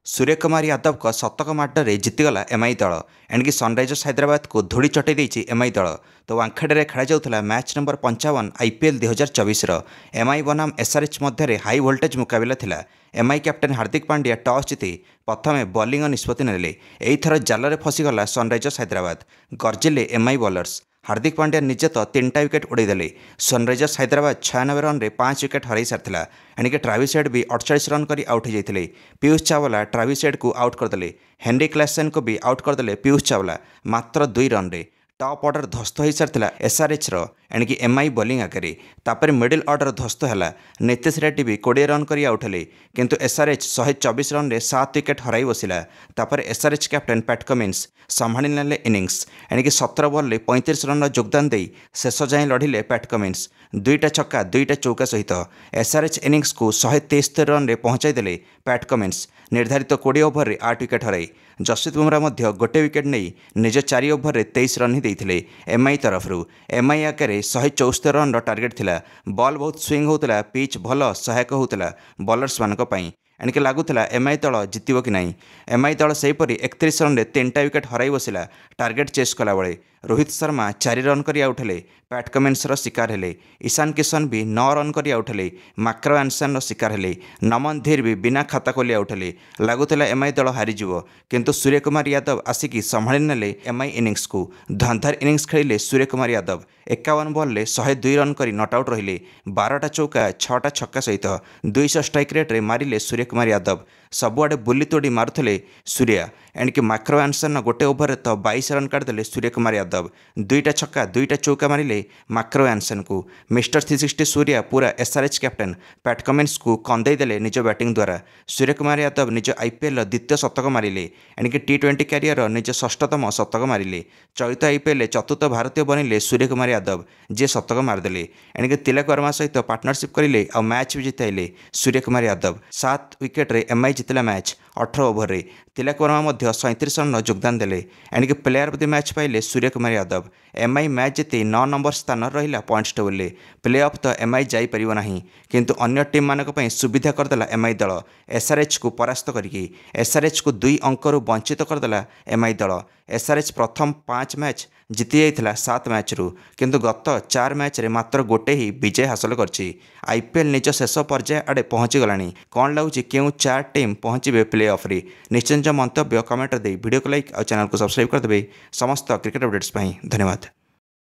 सूर्यकुमार यादव को शतक माडरे जीतीगला एमआई दल एणिक सनराइजर्स हैदराबाद को धूड़ी चटई देछि एमआई दल। तो वांखेड़े खेल जाऊला मैच नंबर 55 आईपीएल 2024 एमआई बनाम एसआरएच मध्य हाई वोल्टेज मुकाबला थिला। MI captain Hardik Pandya toss जीति प्रथमे बॉलिंग निष्पत्ति नेले। एथर जाल फसीगला सनराइजर्स हैदराबाद। गर्जिले एमआई बॉलर्स। हार्दिक पांड्या निजे तो 3टा विकेट उड़ेदेले। सनराइजर्स हैदराबाद 96 रन रे 5 विकेट हराई सारी एणिके ट्राविस हेड भी 48 रन कर आउट हो जाते। पीयूष चावला ट्राविस हेड को आउट करदे। हेनरी क्लासेन को भी आउट करदे पीयूष चावला मात्र 2 रन रे। टॉप ऑर्डर ध्वस्त हो सारी एसआरएच एणिकी एमआई बोलिंग आगे तापर मिडिल ऑर्डर ध्वस्त है। नीतीश रेड्डी भी 20 रन कर आउट हेले किंतु एसआरएच 124 रन रे 7 विकेट हराई बसिला। तापर एसआरएच कैप्टेन पैट कमिन्स संभाली नेले इनिंग्स एणिकी 17 बॉल रे 35 रन योगदान दे शेष जाए लढ़िले पैट कमिन्स। 2टा छक्का 2टा चौका सहित एसआरएच इनिंग्स को 173 रन रे पहुंचाई देले पैट कमिन्स। निर्धारित 20 ओवर रे 8 विकेट हराई जसप्रीत बुमरा मध्य गोटे विकेट नहीं निज 4 ओवर रे 23 रन ही देथिले। एमआई तरफ एमआई आगे 174 रन टार्गेट थिला। बॉल बहुत स्विंग होता पिच भल सहायक होता बॉलर्स मानी एणिके लगुला एमआई दल जितब कि नहीं। एमआई दल सेहीपरि 31 रन रे 3टा विकेट हराई बसिला टार्गेट चेस कला बेले। रोहित शर्मा 4 रन कर आउट हेले पैट कमिन्स शिकार हेले। ईशान किशन भी 9 रन कर आउट हेले मार्को एंडरसन शिकार हेले। नमन धीर भी बिना खाता खोली आउट हेले। लगुला एमआई दल हारिजिवो किंतु सूर्यकुमार यादव आसिकी संभाली नेले एमआई इनिंग्स को। धंधार इनिंग्स खेलिले सूर्यकुमार यादव 51 बॉल रे 102 रन कर नट आउट रहिले। 12टा चौका 6टा छक्का सहित 200 स्ट्राइक रेट रे मारिले सूर्यकुमार यादव। सबुआडे बुली तोड़ी मारुले सूर्या एणिकी मार्को एंडरसन गोटे ओवर तो 22 रन काटिदेले सूर्यकुमार यादव। 2टा छक्का 2टा चौका मारिले मार्को एंडरसन को। मिस्टर 360 सूर्या पूरा एसआरएच कैप्टेन पैट कमिन्स को कंदई देले निज बैटिंग द्वारा। सूर्यकुमार यादव निज आईपीएल द्वितीय शतक मारिले एणिकी टी20 क्यारियर निज 6षष्ठतम शतक मारिले। चलित आईपीएल चतुर्थ भारतीय बनिले सूर्यकुमार यादव जे शतक मारिदेले। एणिकी तिलक वर्मा सहित पार्टनरशिप करें और मैच भी जिताइले सूर्यकुमार यादव। 7 विकेट रे एमआई जितला मैच 18 ओवर रे। तिलक वर्मा 37 रन योगदान देले एणिकी प्लेयर ऑफ द मैच पाइले सूर्यकुमार यादव। एमआई मैच जीति 9 नंबर स्थान रहा पॉइंट्स टेबल। प्ले ऑफ तो एमआई जापर नहीं किंतु अन्य टीम मानक सुविधा करदेला एमआई दल एसआरएच को परास्त करके। एसआरएच को 2 अंकरू वंचित करदेला एमआई दल। एसआरएच प्रथम 5 मैच जीति जाइथिला 7 मैच रु किंतु गत 4 मैच रे मात्र गोटे ही विजय हासिल करछि। आईपीएल निज शेष पर्याय आड़े पहुंची गलानी। कौन लगुच क्यों 4 टीम पहुंचे प्ले ऑफ रे? निश्चय मंतव्य कमेंट दे वीडियो को लाइक और चैनल को सब्सक्राइब करदे। समस्त क्रिकेट अपडेट्स धन्यवाद।